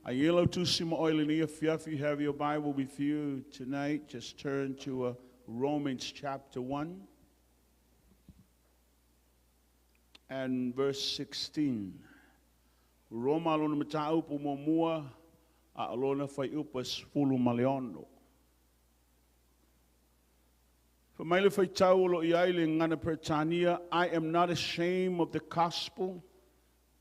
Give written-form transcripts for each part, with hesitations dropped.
Ayelo tu sima oilini. If you have your Bible with you tonight, just turn to Romans chapter 1 and verse 16. Roma alona matau pu momua a alona fai upas fulu maleono. For my fai tau lo iaile ngana Britania, I am not ashamed of the gospel,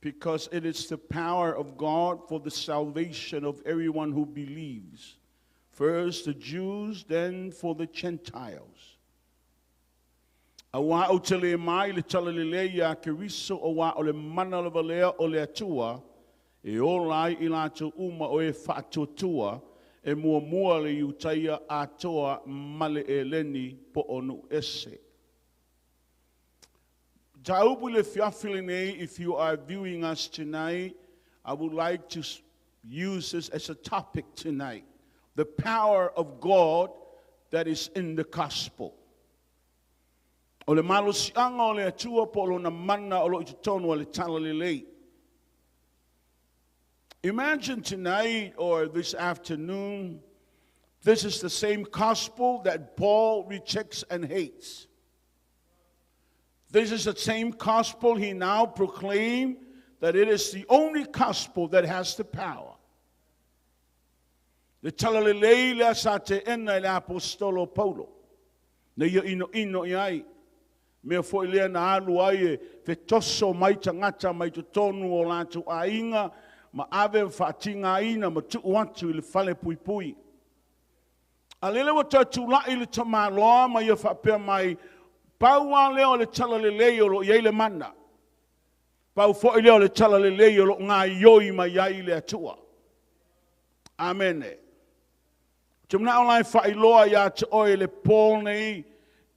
because it is the power of God for the salvation of everyone who believes. First the Jews, then for the Gentiles. Awa o tele mai le talalelei a keriso awa o le mana le valea o le atua, e o lai ilato uma o e whaatotua, e mua le utaia atoa male e leni po onu ese. If you are viewing us tonight, I would like to use this as a topic tonight. The power of God that is in the gospel. Imagine tonight or this afternoon, this is the same gospel that Paul rejects and hates. This is the same gospel he now proclaimed that it is the only gospel that has the power. The TALALELEI la sa te ena le apostolo Paulo. Ne ino iai. Mea fo ilea na alu ai fe toso mai tangata mai tutonu o latu ainga ma ave whaatinga ina ma tu watu ili fale pui pui. Alele wa tatu la ili tamaloa ma ia whapea mai Pau leo le talalelei o lo iele mana. Pau fo leo le talalelei o lo ngā ioi ma iai le atua. Amen. Tumna online whailoa ia te oe le Paul nei.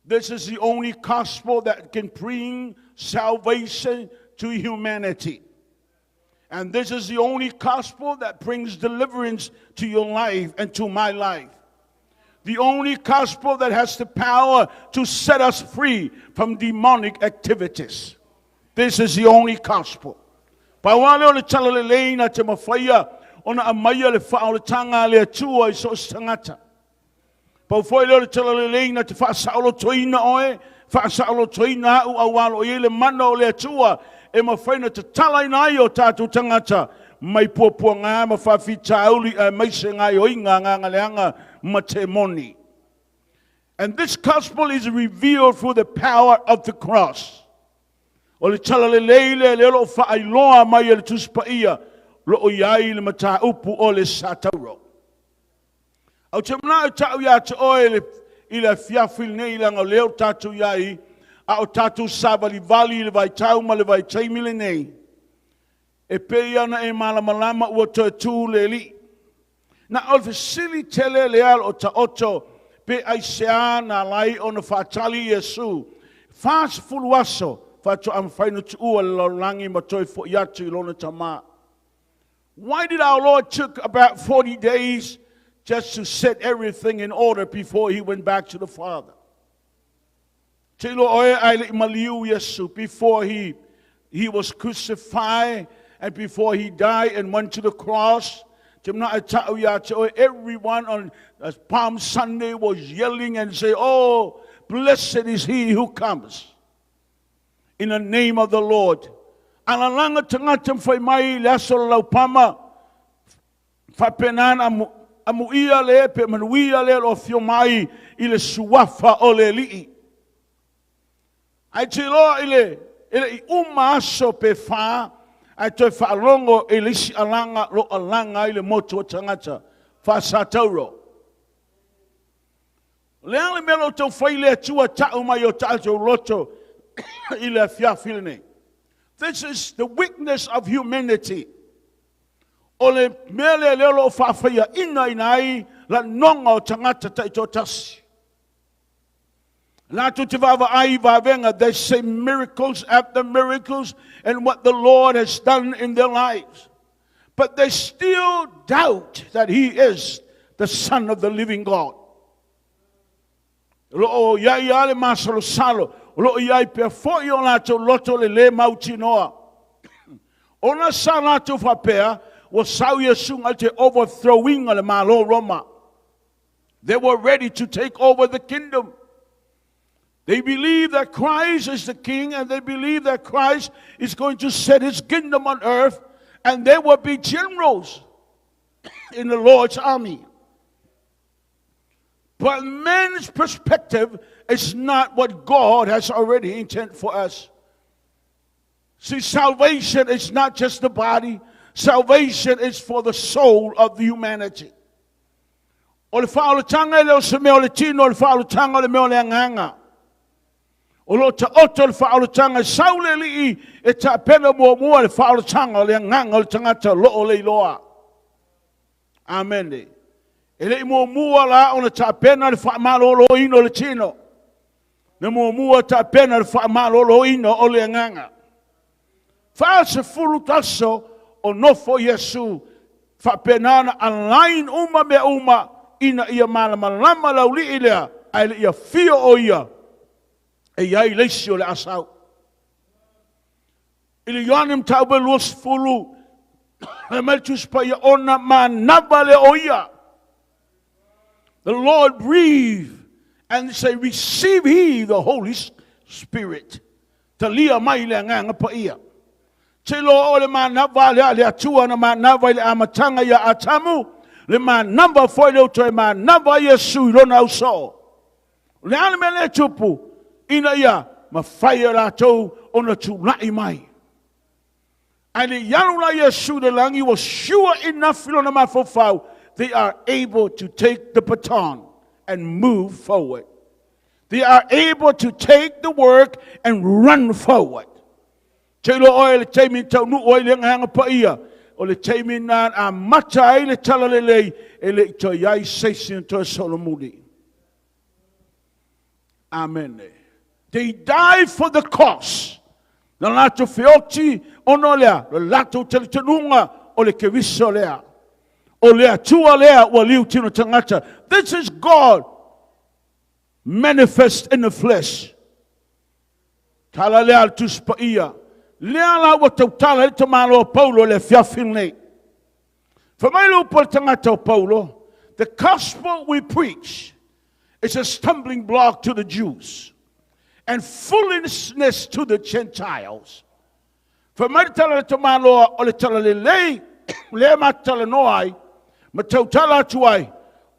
This is the only gospel that can bring salvation to humanity. And this is the only gospel that brings deliverance to your life and to my life. The only gospel that has the power to set us free from demonic activities. This is the only gospel. Pawale o le talalelei na te mawhaia ona amaya le whaoletanga le atua I so tangata. Pawhoi le talalelei na te whaasaulo toina oe, whaasaulo toina au awalo i le mana o le atua, e mawhaina te talainai o tātou tangata, mai puapua ngā ma whawhita auli a maise ngai o inga ngā leanga ma te moni. And this gospel is revealed through the power of the cross. O le talalelei le lo whaailoa mai le tuspaia, lo o iai le mata upu o le satauro. Au te mana o tau ia te oe i le fiafil nei langa o leo tatu iai, a o tatu savali vali le vai tau ma le vai taimile nei. E pe ana e malamalama ua te tū le li. Na o fasili tele leal o ta oto pe aisea na lai o na whaatali Yesu. Fas fuluaso whaato am whainu tu ua lo langi ma toi fo iatu I lona tama. Why did our Lord took about 40 days just to set everything in order before he went back to the Father? Te lo oe ai le maliu Yesu before he was crucified. And before he died and went to the cross, everyone on Palm Sunday was yelling and say, "Oh, blessed is he who comes in the name of the Lord." Alalanga tangatam fai mai laso laupama fapenan amuia le pe manuia le lo fio mai ile suafa ole li. Ai tilo ile I umaso pe fa ai toi whaalongo e lisi alanga lo alanga I le moto o tangata whaasatauro. Leang le melo tau whaile atua tau mai o tātou roto I le fiafilene. This is the weakness of humanity. O le mele lelo whaafaya ina inai la nonga o tangata taito tasi. They say miracles after miracles and what the Lord has done in their lives. But they still doubt that he is the Son of the living God. Lo yai ale masalo salo, lo yai pe foi ona to loto le mautinoa. Ona sana to fapea, was sau Yesu ngal te overthrowing le malo Roma. They were ready to take over the kingdom. They believe that Christ is the king, and they believe that Christ is going to set his kingdom on earth, and they will be generals in the Lord's army. But man's perspective is not what God has already intended for us. See, salvation is not just the body. Salvation is for the soul of the humanity. O le whaaolotanga leo se meo le tino, o le whaaolotanga le meo le anganga. O lo ta oto le whaaolotanga saule li e ta pena mua le whaaolotanga le anganga o le tangata loo le iloa. Amen. E le mua la o le ta pena le whaamalo lo ino le tino. Le mua ta pena le whaamalo lo ino o le anganga. Wha se fulu taso o nofo Yesu whapenana alain uma me uma ina ia malama lau li ilea ai le ia fio o ia e iai leisi o le asau. Ili yoanim taube luos fulu le meltus pa ia ona ma nava le o ia. The Lord breathed and say, receive he the Holy Spirit. Talia mai le nganga pa ia. Te lo o le manava le atua na manava le amatanga ya atamu. Le manava foi le uto e manava Yesu ilona uso. Le anime le tupu ina ia ma whaia ratou ona tulai mai. And the yanula Yesu de langi was sure enough ilona mafofau. They are able to take the baton and move forward. They are able to take the work and run forward. Telo oil temi tau nu oil hanga pa ia. O le temi na a mata ai le talalelei e le to yai seisin to solomudi. Amen. They died for the cause. Na lato feoti ono lea, le lato teletenunga o le keviso lea. O le atua lea wa liu tino tangata. This is God manifest in the flesh. Talalea altus pa ia. Leala wa tautala ito malo Paulo le fiafin nei. Famailu po tangata Paulo, the gospel we preach is a stumbling block to the Jews and foolishness to the Gentiles. Famailu ito malo o le talalelei le matala noai matautala tuai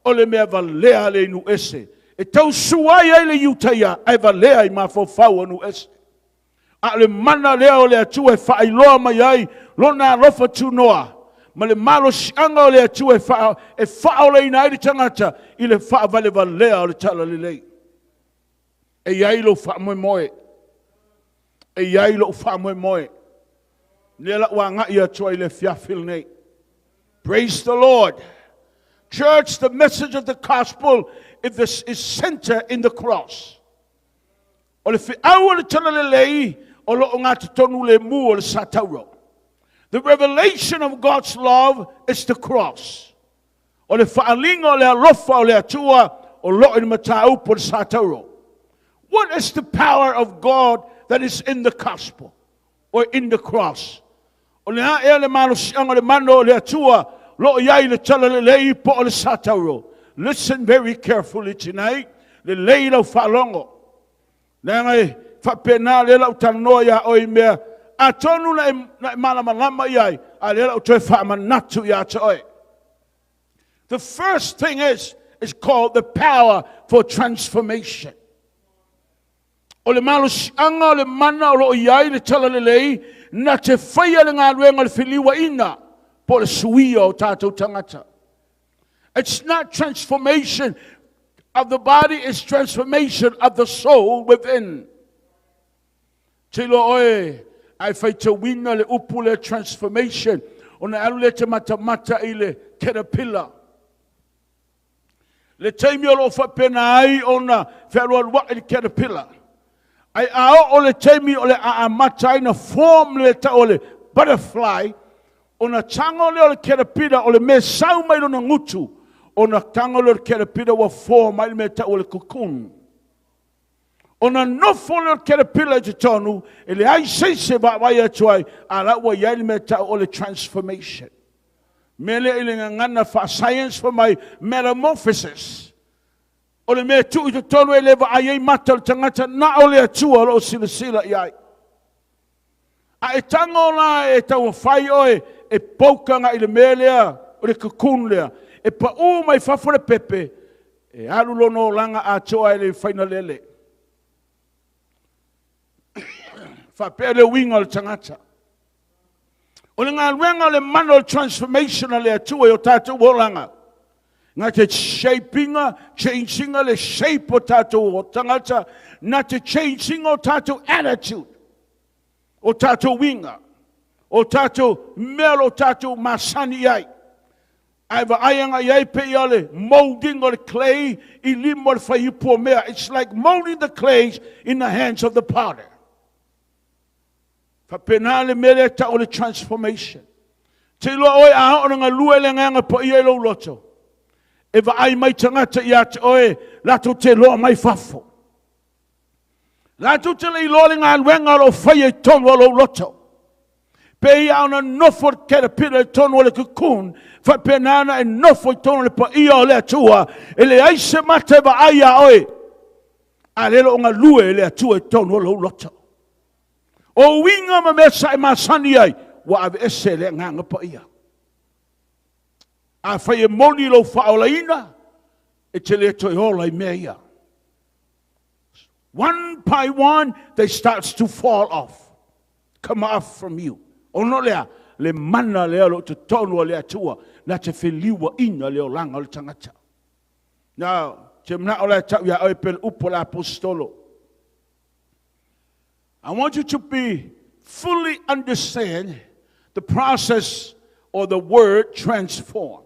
o le mea valea le nu ese. E tau suai ai le yutaya ai valea I mafofau nu ese. A le mana leo le atu e whailoa mai ai, lona rofa tu noa. Ma le malo sianga o le atu e whao le ina airi tangata, I le wha vale valea o le talalelei. E iai lo wha moe moe. E iai lo wha moe moe. Nela ua ngai atu I le fiafil nei. Praise the Lord. Church, the message of the gospel is centered in the cross. O le whiau le talalelei, the revelation of God's love is the cross. What is the power of God that is in the gospel or in the cross? Listen very carefully tonight. Whapena lela utanoia oi mea. A tonu na malamalama iai. A lela utoe whamanatu ia toe. The first thing is called the power for transformation. O le malo sianga o le mana o lo iai le talalelei. Na te whaia le ngā ruenga le whiliwa ina. Po le suia o tātou tangata. It's not transformation of the body, it's transformation of the soul within. Tilo oe, ai whaita wina le upu le transformation. O na alu le te mata I le caterpillar. Le teimi o lo whapena ai o na whaerua wa I le caterpillar. Ai ao o le teimi o le mata ai na form le ta o le butterfly. O na tango le o le caterpillar o le me sau mai na ngutu. O na tango le caterpillar wa form ai me ta o le cocoon. Ona nofo le caterpillar te tonu, ele ai seise ba vai atuai, ala wa yai me ta o le transformation. Mele ili ngana fa science for my metamorphosis. O le mea tu i te tonu e lewa ai mata o tangata na o le atua o sila iai. A e tango la e tau whai oe e paukanga i le mea lea o le kakun lea. E pa u mai whafore pepe e alu lono langa a toa e le whaina lele. Whapea le winga o le tangata. O le ngā ruenga o le mana o transformation o le atua o tātou wolanga. Ngā te shapinga, changinga le shape o tātou o tangata, na te changinga o tātou attitude, o tātou winga, o tātou mea o tātou masani ai. Ai wa aianga iai pe ia le molding o le clay I limo le whaiupu o mea. It's like molding the clays in the hands of the potter. Whapena le mele ta o le transformation. Te loa oe a hao nga lue le nganga po ia lo loto. E wa ai mai tangata ia te oe, lato te loa mai fafo. Lato te le loa le ngā luenga lo whai e tonu o lo loto. Pe ia ona nofo caterpillar e tonu o le cocoon, whapenana e nofo I tonu le pa ia o le atua, e le aise mata wa ai a oe. A lelo o ngā lue le atua e tonu o lo loto. O winga ma mesa e masani ai, wa ave ese le nganga pa ia. A whai e moni lo whaolaina, e te le toi ola I mea ia. One by one, they start to fall off. Come off from you. O no lea, le mana lea lo te tonu o le atua, na te whiliwa ina leo langa o le tangata. Now, te mna o le tau ia oe pel upo la apostolo. I want you to fully understand the process or the word transform.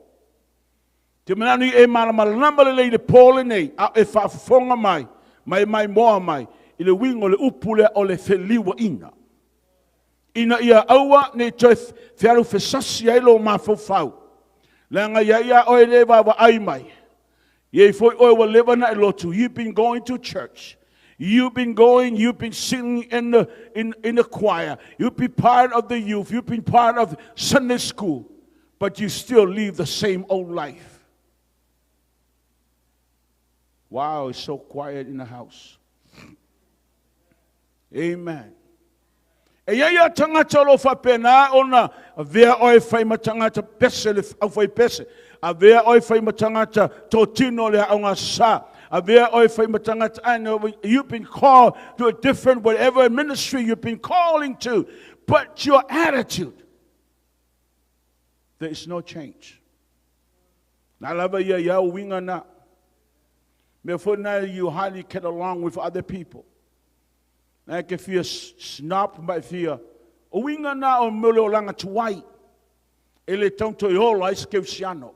Te mna ni e malamalama le le pole nei, a e whafonga mai moa mai, I le wingo le upu le o le whiliwa ina. Ina ia aua ne toi whiaru whesasi ai lo mawhawhau. Langa ia oe lewa wa ai mai. Ye foi oe wa lewa na e lotu. You've been going to church. You've been singing in the choir. You've been part of the youth. You've been part of Sunday school. But you still live the same old life. Wow, it's so quiet in the house. Amen. E ia tangata lo whapena ona a vea oe whai matangata pese le whai pese. A vea oe whai matangata tō tino le aonga sa. A vea oe whai matangata. I know you've been called to a different, whatever ministry you've been calling to. But your attitude, there is no change. Na lava ia winga na. Therefore now you hardly get along with other people. Like if you're snob, but if you're a winga na o mule o langa tuai, ele tonto yola iske usiano.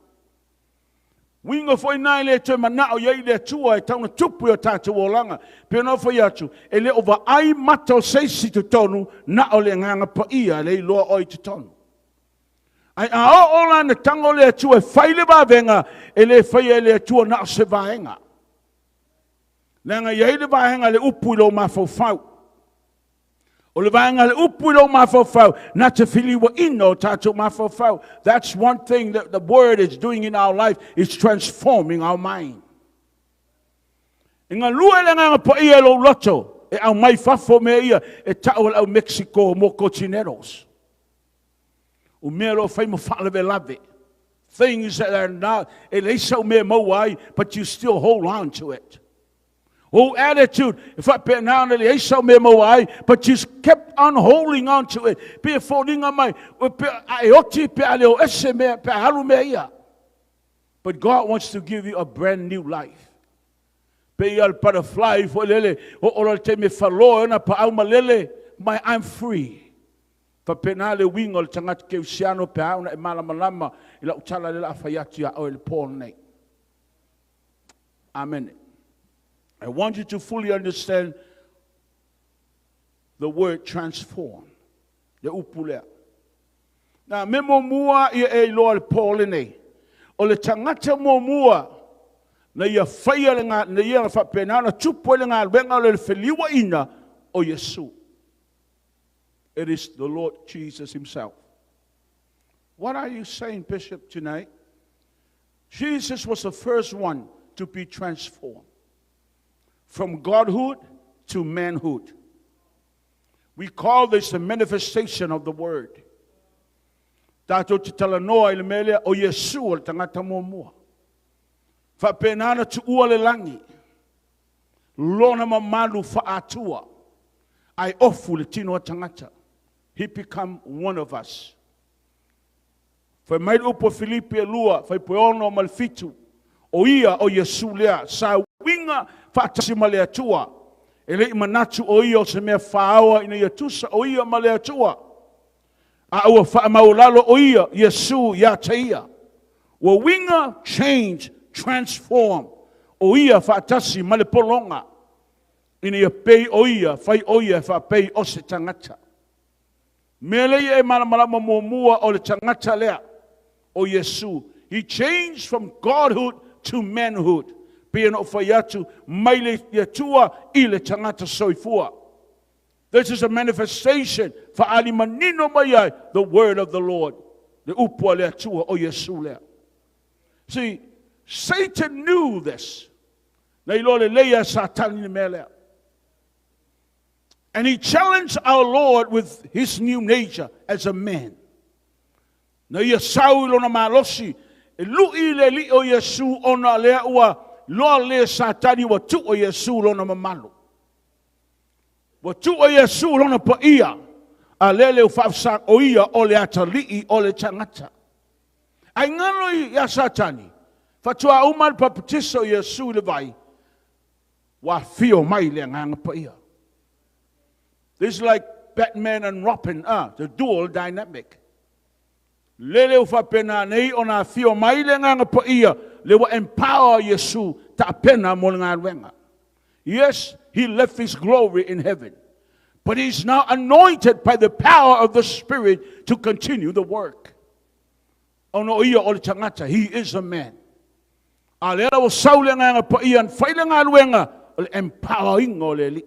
Winga foi nai le te mana o yei le tua e tauna tupu o tatu o langa. Pena foi atu, ele ova ai mata o seisi te tonu, na o le nganga pa ia le loa oi te tonu. Ai a o ola na tango le tua e whaile ba venga, ele whaia le tua na o se vaenga. Langa yei le vaenga le upu lo mafau. O le vaenga le upu lo mafau, na te whiliwa ino tātou mafau. That's one thing that the word is doing in our life, is transforming our mind. Inga lua le nganga pa ia lo loto, e au mai fafo me ia, e tau au Mexico mo cochineros. O mea lo whai mo whaaleve lave. Things that are not, e leisa me mawai, but you still hold on to it. Oh, attitude, if I pay now, but you kept on holding on to it. Be folding on my, but God wants to give you a brand new life. Be al butterfly for lele, or tell me falo na pa alma lele, my I'm free. For penale wing or tangat kevsiano pa na malamalama ila utala lela fayatia or Paul ne. Amen. I want you to fully understand the word transform. The upulea. Now, memo mua ia e loa le Paulene. O le tangata mo mua na ia whaia le ngā, na ia whapena, na tupo le ngā wenga le whiliwa ina o Yesu. It is the Lord Jesus himself. What are you saying, Bishop, tonight? Jesus was the first one to be transformed from godhood to manhood. We call this the manifestation of the word. Tato te talanoa i le mele o Yesu o le tangata mua. Whapenana tu ua le langi. Lona mamalu fa ATUA. Ai ofu le tino tangata. He become one of us. Fai mai upo Filipi e lua, fai poeono malfitu. O ia o Yesu lea, sa winga whaatasi ma le atua. E lei manatu o ia o se mea whaawa ina ia tusa o ia ma le atua. A ua whaamaulalo o ia, Yesu ia taia. Wa winga change, transform. O ia whaatasi ma le polonga. Ina ia pei o ia, fai o ia whaapei o se tangata. Mele e malamalama mua o le tangata lea. O Yesu, he changed from godhood to manhood. Being of Fayatu, Maile Yatua, Ile Tangata Soifua. This is a manifestation for Ali Manino Maya, the word of the Lord. The Upwa Yatua o Yesu. See, Satan knew this. And he challenged our Lord with his new nature as a man. Na ia sau lona malosi e lui le li o Yesu ona lea ua loa le satani wa tu o Yesu lona mamalu. Wa tu o Yesu lona pa ia a lele ufafsak o ia o le atalii o le tangata. Ai ngano ia satani fatua umal paputiso o Yesu le vai wa fio mai le nganga pa ia. This is like Batman and Robin, the dual dynamic. Lele ufa pena nei ona fio mai le nganga po ia le wa empower Yesu ta pena mo nga wenga. Yes, he left his glory in heaven, but he's now anointed by the power of the Spirit to continue the work. Ono ia o tangata, he is a man. Alera wo saule nganga po ia faile nga wenga empowering o leli.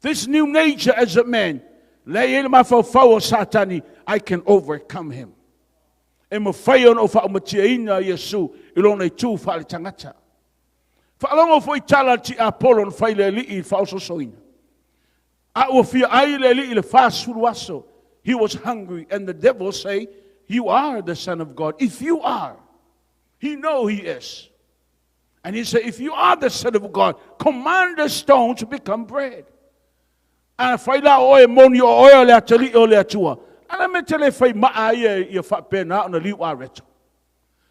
This new nature as a man, le ele ma fa satani, I can overcome him. E mo whaion o whaamatia ina Yesu ilona I tū whaale tangata. Whaalongo fo I tala ti Apollo n whaile li I whaososoina. A ua fia aile li I le whaasuru aso. He was hungry and the devil say, you are the Son of God. If you are, he know he is. And he said, if you are the Son of God, command the stone to become bread. And whaila oe moni o oe le atali o le atua.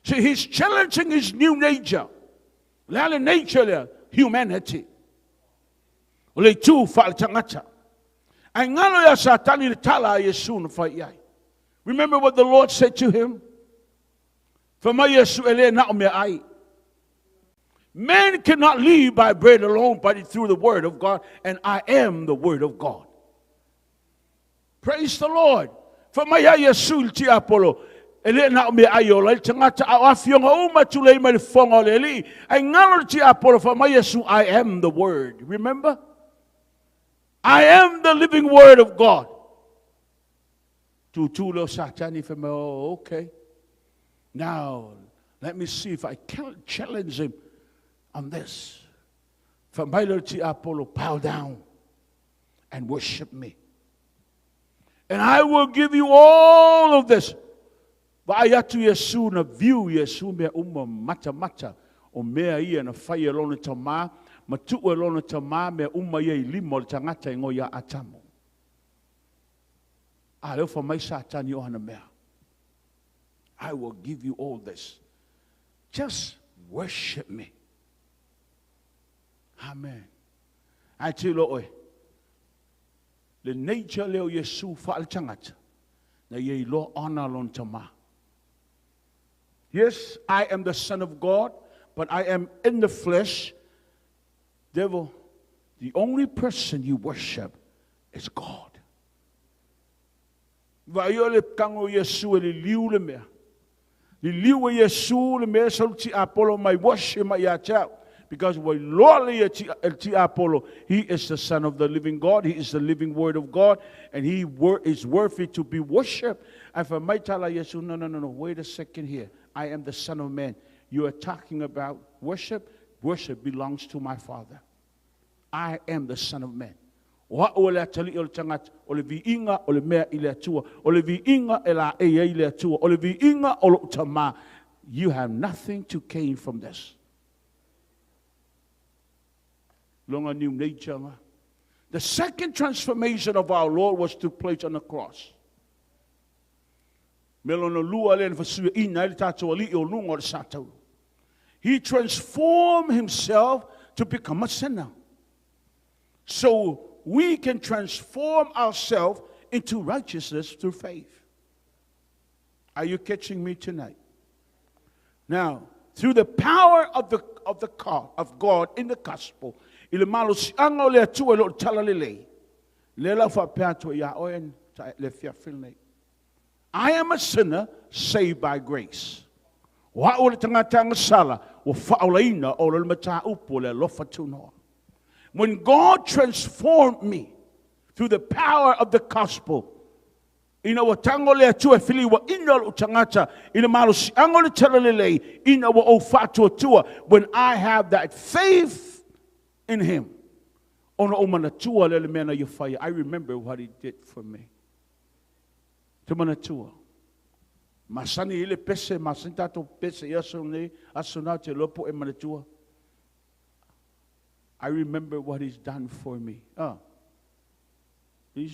See, he's challenging his new nature. Lale nature, humanity. Le tu fal tangata. Angalo ya satani tala Yesu no fai ai. Remember what the Lord said to him? For my Yesu ele na me ai. Man cannot live by bread alone, but through the word of God, and I am the word of God. Praise the Lord. For my Yesu ti Apollo, ele na me ayola tangata afionga uma tulei me fonga leli. Ai ngalo ti Apollo for my Yesu I am the word. Remember? I am the living word of God. Tutulo satani for me. Oh, okay. Now let me see if I can challenge him on this. For my ti Apollo, bow down and worship me. And I will give you all of this. Vayatu Yesu na view Yesu me mata o mea ia na whaia lona tama, matua lona tama me ia limo tangata ingo ia atamo. A leo fa mai satani o hana mea. I will give you all this. Just worship me. Amen. I tell you, the nature leo Yesu fa'al tangata na ye lo honor lon tama. Yes, I am the Son of God, but I am in the flesh. Devil, the only person you worship is God. Vaiole kango Yesu le liu le mea. Le liu Yesu le mea saluti Apollo mai worship mai ya chao. Because when Lord Apollo, he is the Son of the living God. He is the living Word of God. And he is worthy to be worshipped. And for my tala Yesu, no, wait a second here. I am the Son of Man. You are talking about worship. Worship belongs to my Father. I am the Son of Man. Wa ole atali ole tangat ole viinga ole mea ile atua ole viinga ela ile atua ole viinga ole utama. You have nothing to gain from this. The second transformation of our Lord was to place on the cross. He transformed himself to become a sinner. So we can transform ourselves into righteousness through faith. Are you catching me tonight? Now, through the power of God in the gospel, I am a sinner saved by grace. When God transformed me through the power of the gospel, when I have that faith in him, I remember what he did for me. I remember what he's done for me. What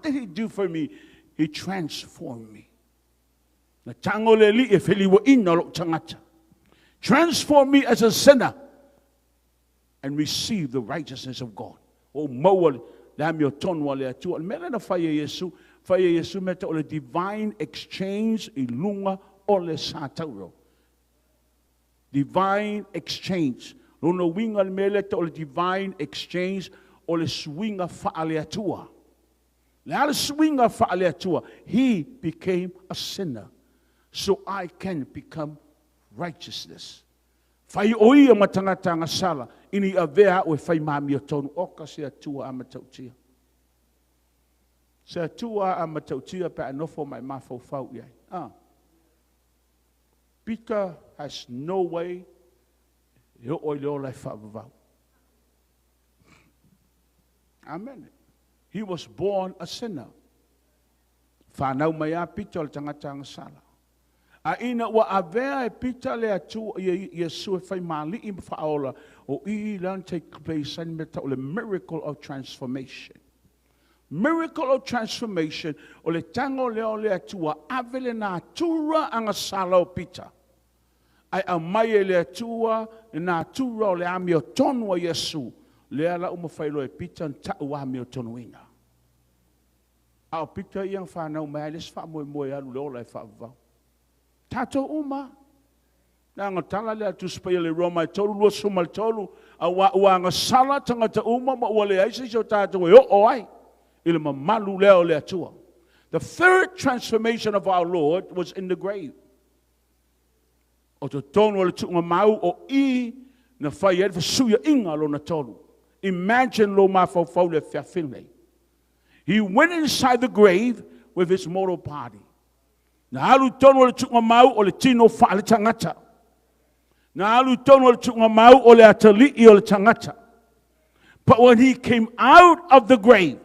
did he do for me? He transformed me. Transform me as a sinner and receive the righteousness of God. Divine exchange ilunga ole sataro. Divine exchange. Divine exchange ole swinga fa'aleatua. He became a sinner so I can become righteousness. Fai oia matangatanga sala ini avea o fai mami tonu oka se atua amatautia. Se atua amatautia pa anofo mai mafo fau yai. Peter has no way yo oileo lai fa'avau. Amen. He was born a sinner. Whanau mai a Peter o tangatanga sala. Aina wa avea e Peter le atu Yesu e fai mali I fa'aola o I lan take place and meta o le miracle of transformation. Miracle of transformation o le tango leo le atua avele na atura anga sala o Peter. Ai amai le atua na atura o le ami o tonu o Yesu. Le ala umawhailo e Peter ta'u wa ami o tonu ina. Ao Peter iang whanau mai les whamoe alu leo lai whaavau. Tato uma. Nanga tala le atu spaya le Roma tolu lua sumal tolu. Awa anga sala tangata uma ma ua le aisa so tato e o ai. Ile ma malu leo le atua. The third transformation of our Lord was in the grave. O to tonu le tunga mau o I na whai ed suya inga lo na tolu. Imagine lo ma fau le fiafile. He went inside the grave with his mortal body. Na alu tonu le tunga mau o le tino fa le tangata. Na alu tonu le tunga mau o le atali I o le tangata. But when he came out of the grave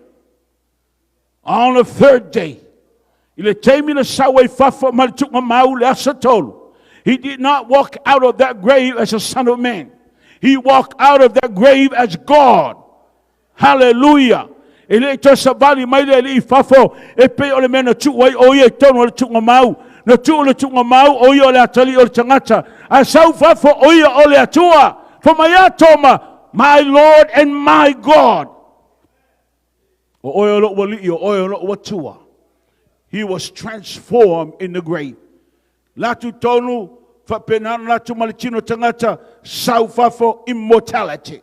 on the third day, he did not walk out of that grave as a son of man. He walked out of that grave as God. Hallelujah. Ele to savali mai le fafo e pe o le mena tu wai o ye tono le tu mau na tu le tu mau o ye le atali o tangata a sau fafo o ye o le atua for my toma my Lord and my God. O lo wali o lo watua. He was transformed in the grave. Latu tonu fa penan latu malchino tangata sau fafo immortality.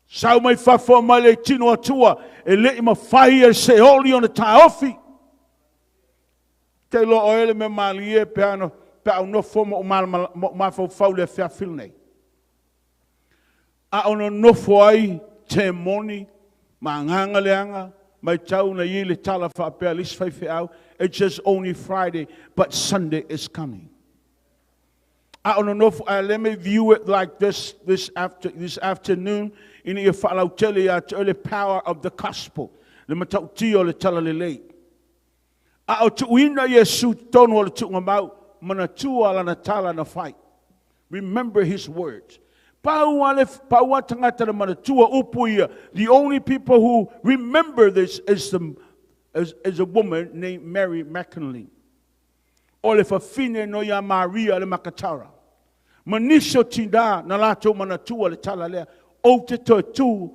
Sau mai whawha mai le tino atua, e le ima whai e se oli o na taofi. Te lo o ele me mali e pe ano, pe au no fo mo mawhau le whiawhil nei. A ono nofo ai te moni, ma nganga leanga, mai tau na i le tala whapea lis whaiwhi au. It's just only Friday, but Sunday is coming. I don't know if let me view it like this afternoon. In the early power of the gospel. Le matau tio le TALALELEI. A o tuina Yesu tono le tu ngambau manatua la natala na fight. Remember his words. The only people who remember this is a woman named Mary McKinley. Or if a fine no ya Maria le Makatara. Manisho tinda na lato manatua le talalea. O te tu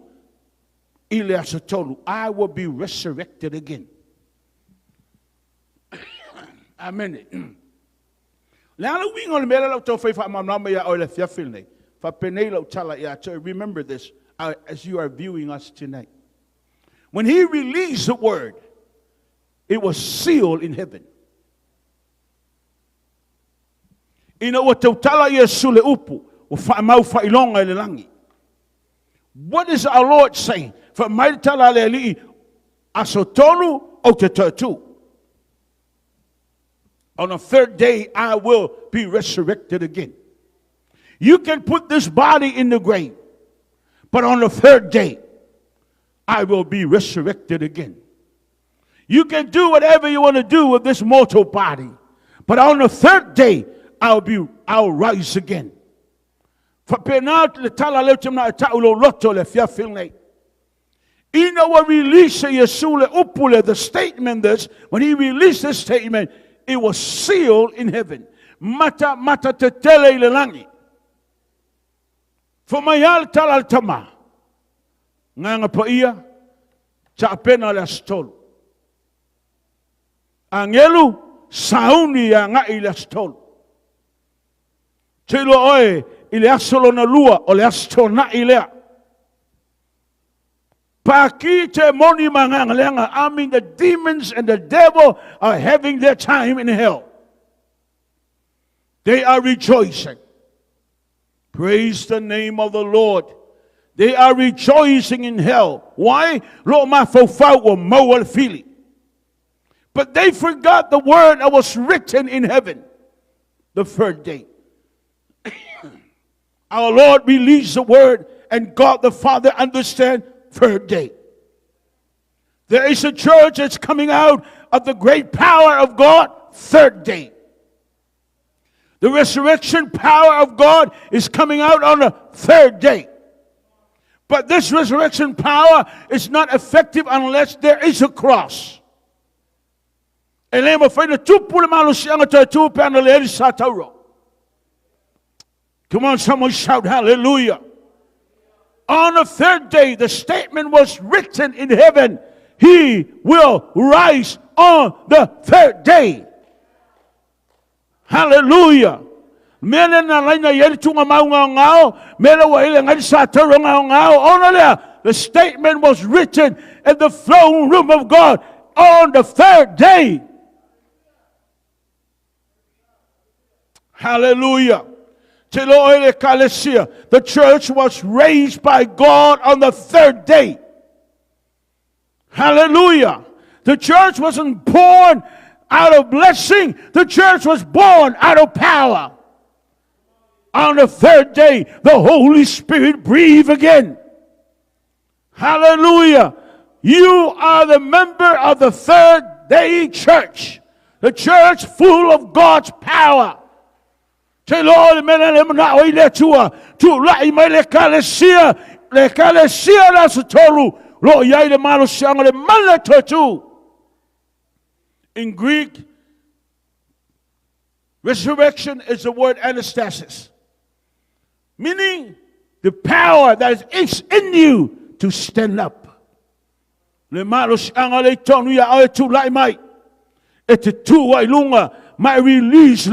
Elia satolu. I will be resurrected again. Amen. Remember this as you are viewing us tonight. When he released the word, it was sealed in heaven. What is our Lord saying? On the third day, I will be resurrected again. You can put this body in the grave, but on the third day, I will be resurrected again. You can do whatever you want to do with this mortal body, but on the third day, I'll rise again. You know what release the statement this, when he released this statement, it was sealed in heaven. Mata te tele le langi. For mayal talal tama. Nganga pa iya, cha pena le stol. Angelu sauni ya nga ile stol. Tilo oe ile asolo na lua o le astol na ilea. I mean, the demons and the devil are having their time in hell. They are rejoicing. Praise the name of the Lord. They are rejoicing in hell. Why? But they forgot the word that was written in heaven the third day. Our Lord released the word, and God the Father understand. Third day. There is a church that's coming out of the great power of God. Third day. The resurrection power of God is coming out on the third day. But this resurrection power is not effective unless there is a cross. Come on, someone shout hallelujah. On the third day, the statement was written in heaven. He will rise on the third day. Hallelujah. The statement was written in the throne room of God on the third day. Hallelujah. The church was raised by God on the third day. Hallelujah. The church wasn't born out of blessing. The church was born out of power. On the third day, the Holy Spirit breathed again. Hallelujah. You are the member of the third day church. The church full of God's power. Say, Lord, in Greek, resurrection is the word anastasis, meaning the power that is in you to stand up. My release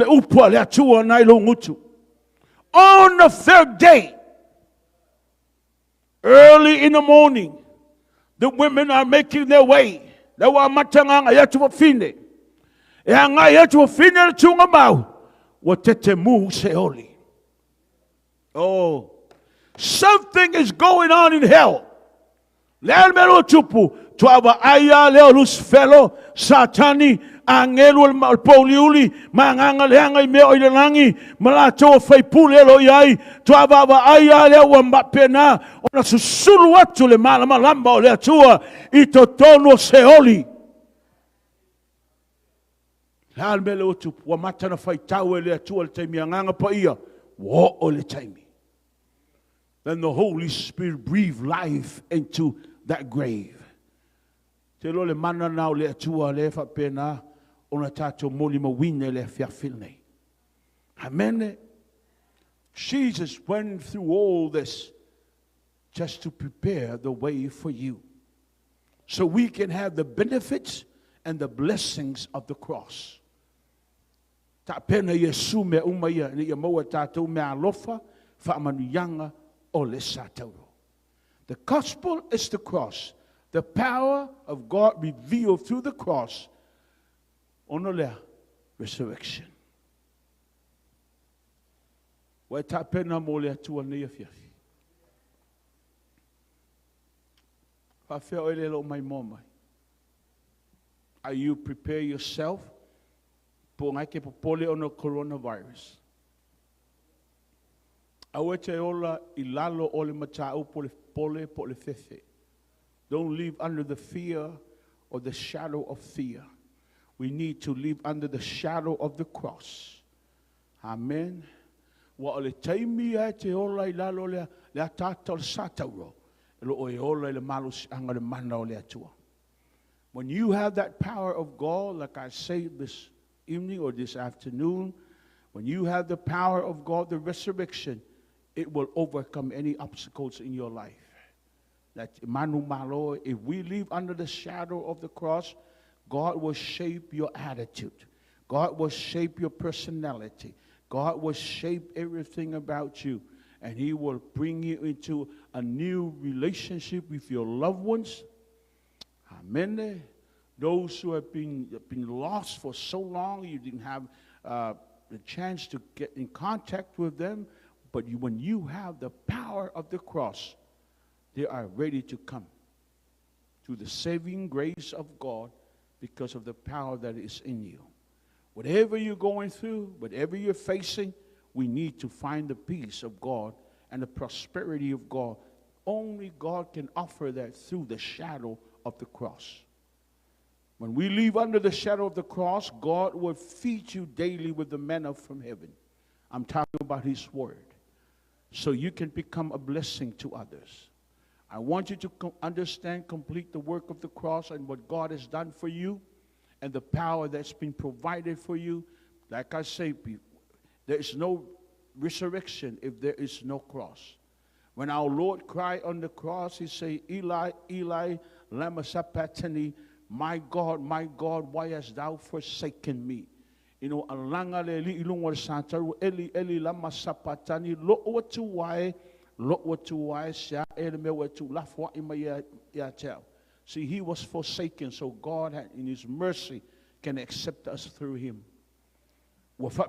on the third day, early early in the morning, the women are making their way. Dawa matanga yatua fine. Anga yatua fine chunga mau. Watete mu seoli. Oh, something is going on in hell. Leo melo chupu. Tuaba aya leo lus fellow satani angelo poliuli manganga lenga me oilangi malato fai pulelo yai tuaba aya leo wambapena ona susulu watu le malama lamba ole atua itotono seoli. Leo melo chupu wa matana fai tawe le atua le taimi anganga pa ia wo ole taimi. Then the Holy Spirit breathed life into that grave. Te lo le mana nao le atua le fa pena ona tato moli mawine le fiafilne. Amen. Jesus went through all this just to prepare the way for you, so we can have the benefits and the blessings of the cross. Ta pena Yesu me umaya ni moa tato me alofa fa manuyanga o le satoro. The gospel is the cross. The power of God revealed through the cross. Onolea resurrection. Wa tapena mole atua nei afiafi. Fa fe ole lo mai momai. Are you prepare yourself po ngai ke popole ono coronavirus? Awete ola ilalo ole matau pole fefe. Don't live under the fear or the shadow of fear. We need to live under the shadow of the cross. Amen. Wa ole taimi e te ola ilalo le tatal sataro. Lo o ola le malus anga le mana ole atua. When you have that power of God, like I say this evening or this afternoon, when you have the power of God, the resurrection, it will overcome any obstacles in your life. That Manu Malo, if we live under the shadow of the cross, God will shape your attitude. God will shape your personality. God will shape everything about you. And He will bring you into a new relationship with your loved ones. Amen. Those who have been lost for so long, you didn't have the chance to get in contact with them. But when you have the power of the cross, they are ready to come to the saving grace of God because of the power that is in you. Whatever you're going through, whatever you're facing, we need to find the peace of God and the prosperity of God. Only God can offer that through the shadow of the cross. When we live under the shadow of the cross, God will feed you daily with the manna from heaven. I'm talking about His word. So you can become a blessing to others. I want you to understand, complete the work of the cross and what God has done for you and the power that's been provided for you. Like I say, there is no resurrection if there is no cross. When our Lord cried on the cross, He said, Eli, Eli, lama sabachthani, my God, why hast thou forsaken me? You know, alanga le li ilungwa santaru Eli, Eli, lama sabachthani, lo watuwai. See, He was forsaken, so God in His mercy can accept us through Him. When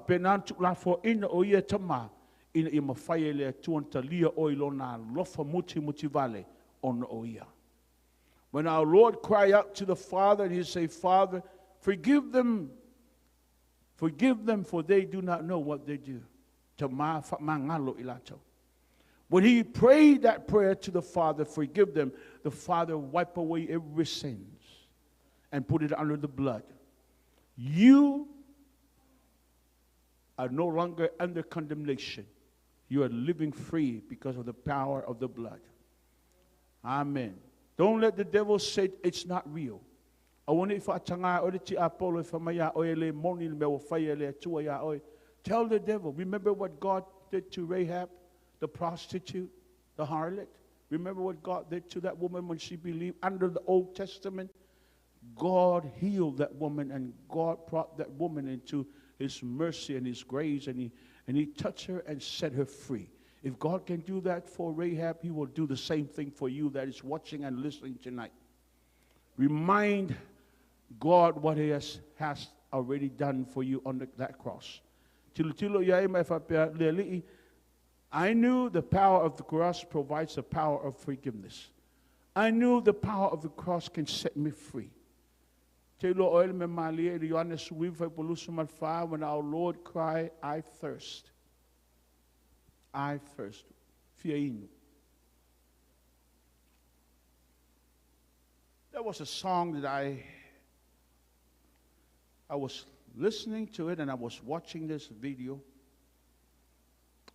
our Lord cried out to the Father, and He said, Father, forgive them, for they do not know what they do. When He prayed that prayer to the Father, forgive them, the Father wiped away every sins and put it under the blood. You are no longer under condemnation. You are living free because of the power of the blood. Amen. Don't let the devil say it's not real. Tell the devil, remember what God did to Rahab, the prostitute, the harlot. Remember what God did to that woman when she believed under the Old Testament? God healed that woman, and God brought that woman into His mercy and His grace, and he touched her and set her free. If God can do that for Rahab, he will do the same thing for you that is watching and listening tonight. Remind God what he has already done for you on that cross. I knew the power of the cross provides the power of forgiveness. I knew the power of the cross can set me free. When our Lord cried, I thirst. I thirst. There was a song that I was listening to it and I was watching this video.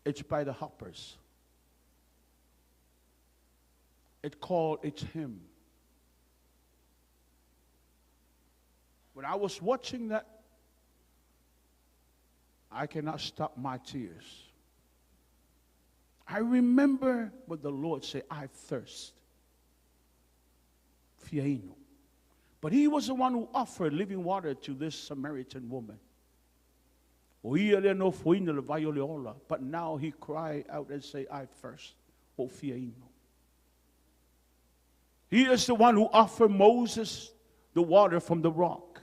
It's by the Hoppers. It's called It's Him. When I was watching that, I cannot stop my tears. I remember what the Lord said, I thirst. But he was the one who offered living water to this Samaritan woman. But now he cried out and said, I thirst. He is the one who offered Moses the water from the rock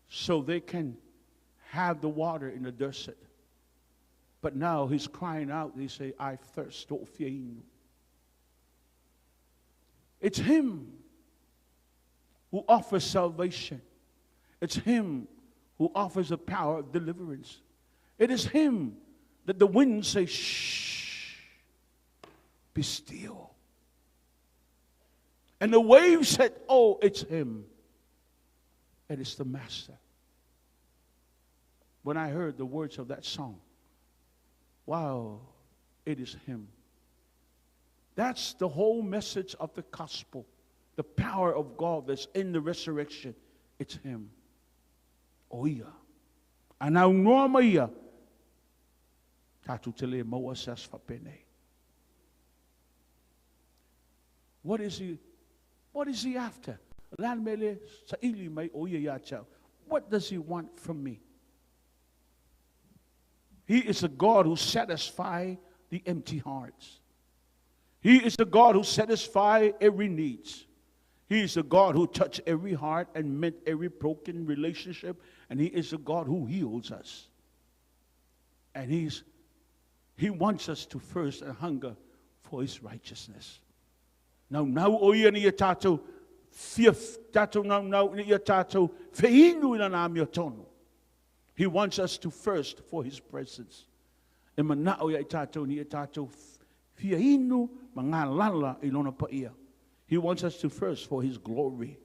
so they can have the water in the desert. But now he's crying out. He say, I thirst. It's him who offers salvation. It's him who offers the power of deliverance. It is him that the wind says, shh, be still. And the waves said, oh, it's him. And it's the master. When I heard the words of that song, wow, it is him. That's the whole message of the gospel. The power of God that's in the resurrection. It's him. Oh yeah. And now norma yeah. Tatutele moasas fapene. What is he? What is he after? What does he want from me? He is a God who satisfies the empty hearts. He is a God who satisfies every need. He is a God who touched every heart and mended every broken relationship. And he is a God who heals us. And he wants us to thirst and hunger for his righteousness. Now, oya ni tato fief tato now ni tato feinu na nam yotono. He wants us to thirst for his presence. And mana oya tato ni tato feinu mangalala ilona paia. He wants us to thirst for his glory.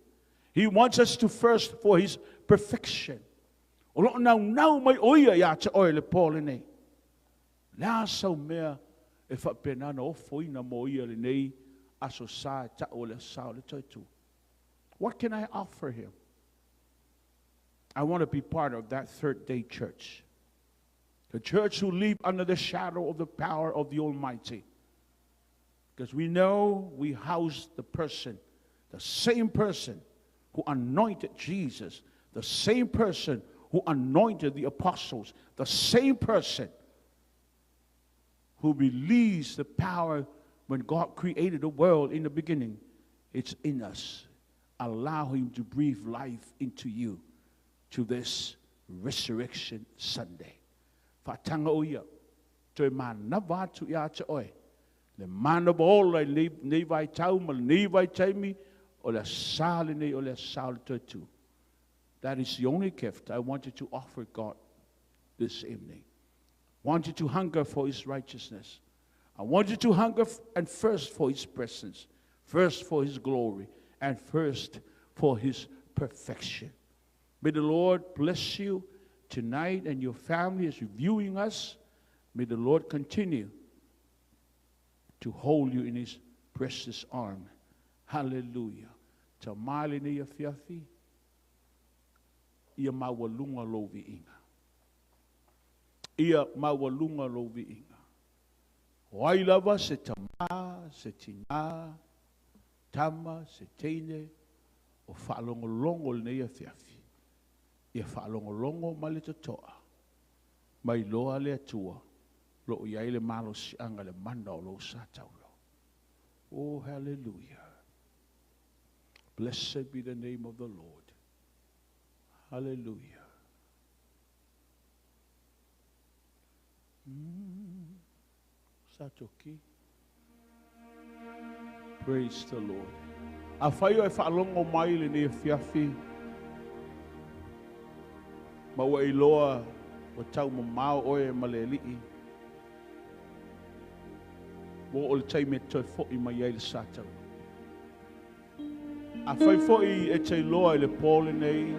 He wants us to thirst for his perfection. Now my oya ya cha oil polene. La so mea if a penano foina moya le what can I offer him? I want to be part of that third day church. The church who live under the shadow of the power of the Almighty. Because we know we house the person, the same person who anointed Jesus, the same person who anointed the apostles, the same person who released the power when God created the world in the beginning. It's in us. Allow him to breathe life into you to this Resurrection Sunday. Fatanga uya. To man na vatu ya cha oi. Le man of all I nevai tau mal nevai taimi o le saline o le salto tu. That is the only gift I wanted to offer God this evening. Wanted to hunger for his righteousness. I want you to hunger and thirst for his presence, first for his glory, and first for his perfection. May the Lord bless you tonight and your family as you're viewing us. May the Lord continue to hold you in his precious arm. Hallelujah. Tamali ni ya fiafi. Ia mawalunga lovi inga. Ia mawalunga lovi inga. Wailava se tama, se tina, tama, se teine, o whaalongolongo nei a fiafi. Ia whaalongolongo malita toa. Mai loa le atua, Lo iai le malo si anga le mana o lo satau lo. Oh, hallelujah. Blessed be the name of the Lord. Hallelujah. Satoki. Praise the Lord. A whaio e whaalongo mai le ne fiafi. Ma wa iloa wa tau mamao oe ma le li'i. Wo o le taime toi fo'i mai ai le satau. A whai fo'i e te iloa i le pole nei.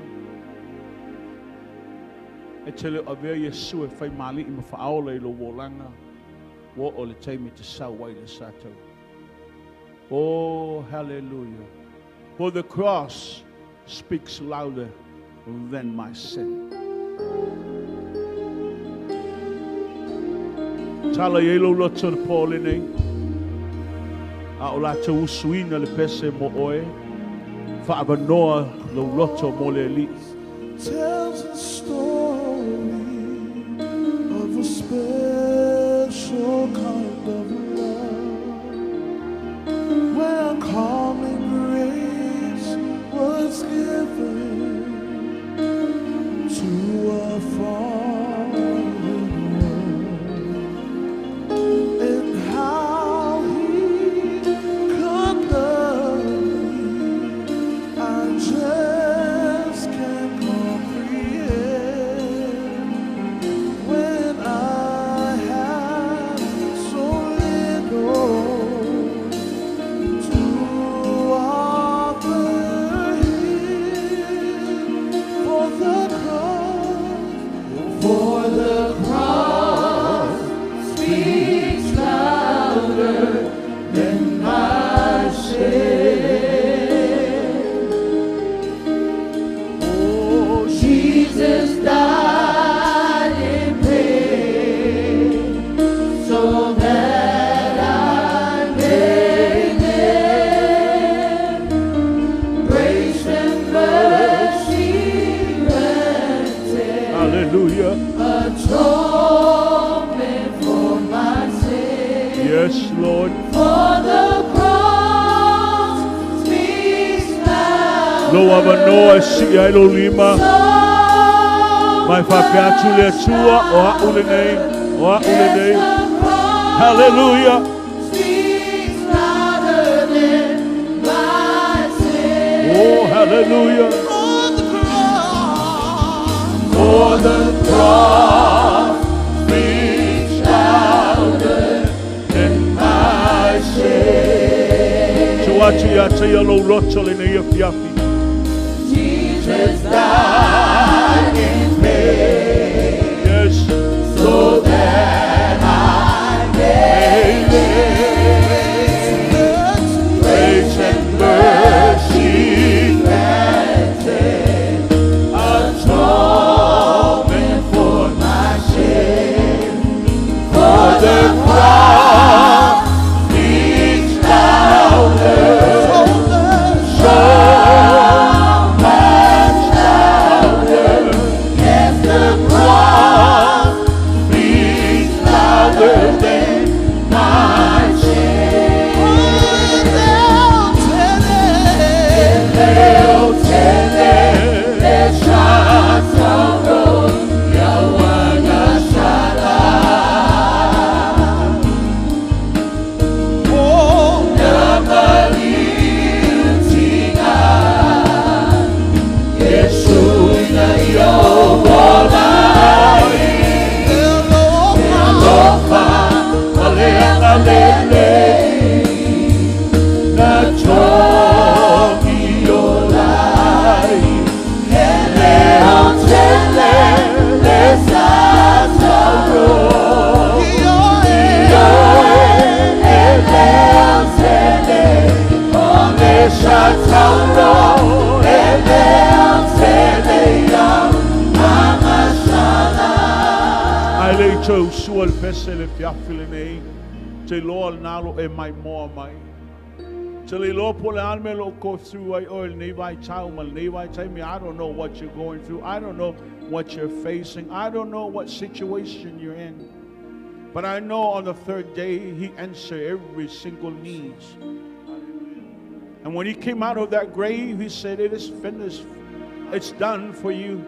E te leo avea Yesu e whai mali i ma whaaola i lo wolanga. Wo o le taime te sau wai le satau. Oh, hallelujah. For the cross speaks louder than my sin. Tala i lo loto le pole nei. A o la te usuina le pese mo oe. Whaavanoa lo loto mo le li. Tells a story of a special kind of love, where calming grace was given to a fallen world, and how he could love me, I just can't comprehend. When I had so little to offer him, for the cross speaks louder than my sin. Oh, Jesus died in pain so that I may live. Grace and mercy granted, Hallelujah. atonement for my sin. Yes, Lord. For the cross speaks louder. Lo avanoa si ai lo lima. Mai whapeatu le atua o haule nei. O haule nei. Hallelujah. Speaks louder than my sin. Oh, hallelujah. For the cross speaks louder than my sin. So atu ia te ia lo roto le nei a fiafi. Jesus died in pain, Yes. so that I may live. Grace and mercy granted, atonement for my sin. For the cross speaks louder, so much louder. Yes, the cross speaks louder than my sin. Leo tele, le shasaro, yawana shara. Oh, namali utinga, Yesu ina yowolai. Elofa, aleanga lele, na toki olai. Leo tele, le sataro. Leo tele, le sataro. Leo tele, mama shana. Ai le tau sua le pese le fiafi le nei. Te loa nalo e mai moa mai. Te le loa po le alme lo go through ai o le nei vai tau ma le nei vai tai me. I don't know what you're going through. I don't know what you're facing. I don't know what situation you're in. But I know on the third day, he answered every single need. And when he came out of that grave, he said, it is finished. It's done for you.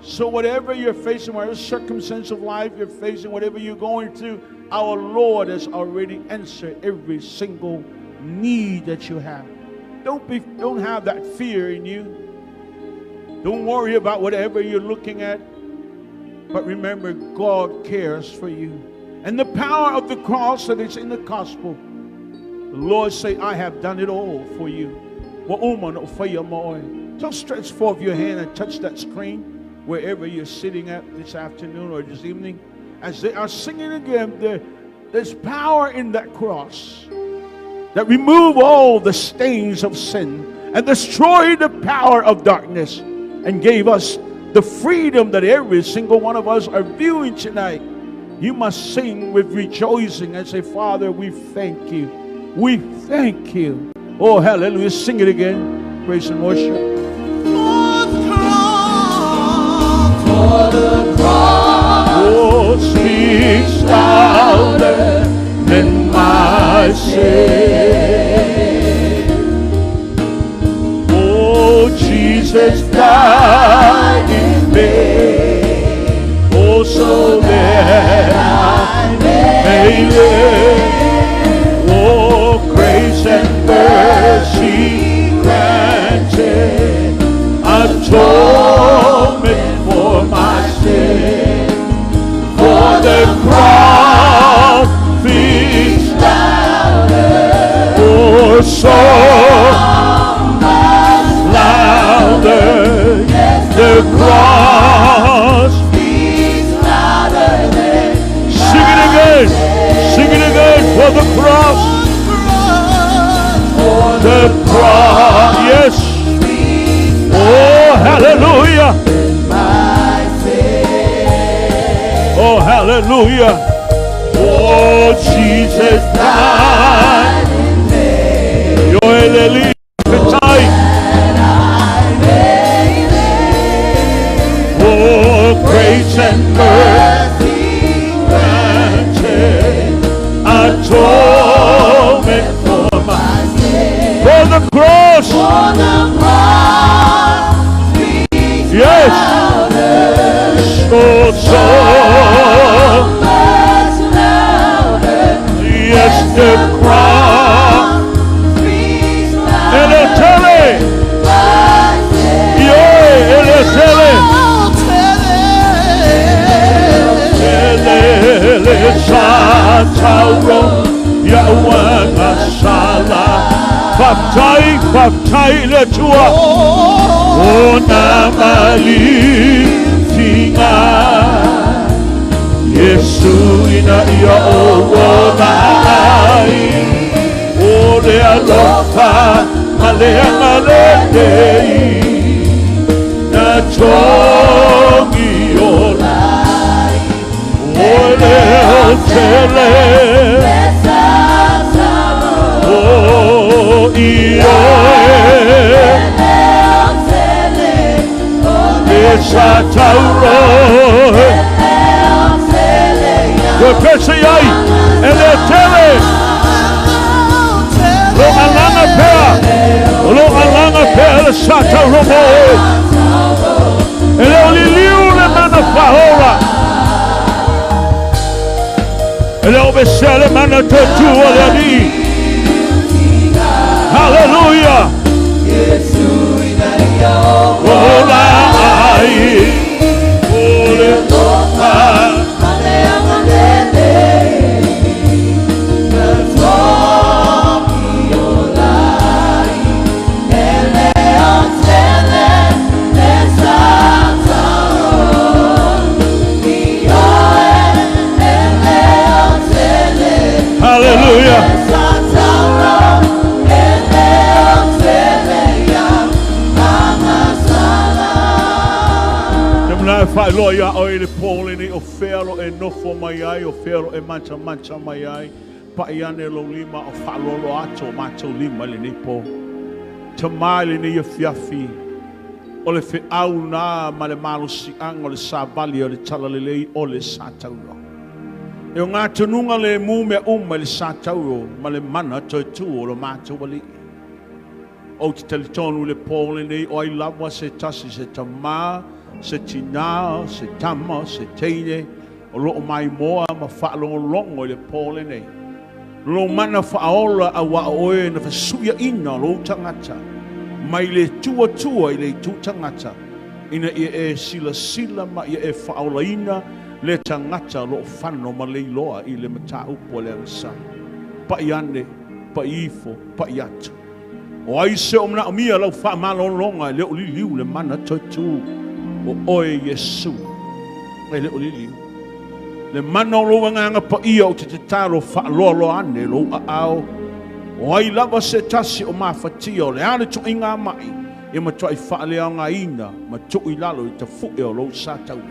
So whatever you're facing, whatever circumstance of life you're facing, whatever you're going through, our Lord has already answered every single need that you have. Don't have that fear in you. Don't worry about whatever you're looking at. But remember, God cares for you. And the power of the cross that is in the gospel, the Lord say, I have done it all for you. Just stretch forth your hand and touch that screen wherever you're sitting at this afternoon or this evening. As they are singing again, there's power in that cross that remove all the stains of sin and destroy the power of darkness and gave us the freedom that every single one of us are viewing tonight. You must sing with rejoicing and say, Father, we thank you. We thank you. Oh, hallelujah. Sing it again. Praise and worship. For the cross, oh, speaks louder than my sin. Oh, Jesus died in vain. Oh, so that I may live. Oh, grace and mercy granted, atonement for my sin. For the cross speaks louder, oh, so louder. The cross speaks louder than sing it again. Sing it again. For the cross. For the cross. Yes. Oh, hallelujah. Oh, hallelujah. Oh, Jesus died in vain. Yo, Elia, oh, grace and mercy granted, atonement for my sin. For the cross. For the cross. Yes. So much louder. Yes, the cross. Elia, tell it. Yeah, Elia, tell it. Elia, Sataro, Yahweh, Masala. Baptai, letua. Oh, namali. Yesu ina ia oronai, ole alofa malea maledei, na tongi olai, ole otele, oh ioe, Esatauro, Pepesei, Eletele, Lo alanga pea, Sataromo, Eleoliliu le mana pahola, Eleobesele mana totua leni. Hallelujah. Ola ai, ole tofa. Hallelujah. Fai loia o ele pole ni o fero e nofo mai ai o fero e mancha mai ai pa iane lo lima o falolo ato mato lima le nipo tamale ni o fiafi o le fe au na ma le malo si ang o le sabali o le talalelei o le satauro E o ngā tununga le mū mea le sātau ma le mana toi tū o lo mātou wali. O te teletonu le pōle nei o ai lawa se tasi se tamā, se tina, se tama, se teine, o loo mai moa ma whaalongolongo le pōle nei. Lo mana whaola a wa oe na whasuia ina lo tangata. Mai le tua tua i le tu tangata. Ina ia e sila sila ma ia e whaola ina le tangata lo whano ma le loa i le mata upo le ansa. Pa i ane, pa i ifo, pa i atu. O ai se o mna o mia lau wha malolonga le o liliu le mana toitu o oe Yesu. E le o liliu. Le mana o loa nganga pa ia o te te taro wha lolo ane lo a ao. O ai lava se tasi o mawhatia o le ane to inga mai. E matua i wha lea ngā ina ma tu i lalo i ta fuke o lo sātau.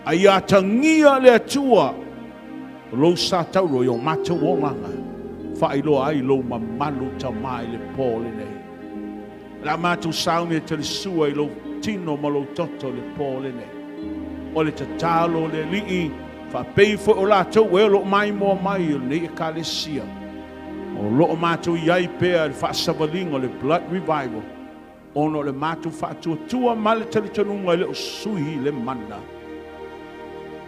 Ai a tangia le atua o lo sātau ro i o mata o langa. Whaeloa ai lo ma manu ta mai le pōle nei. La mātou sauni e tali sua i lo tino ma lo toto le pōle nei. O le tatalo le lii, whapei fo o lātou e lo mai mua mai o nei e kālesia. O lo mātou iai pēr le whaasavalingo le blood revival. Ono le mātou whaatua tua ma le tali tanunga le o sui le mana.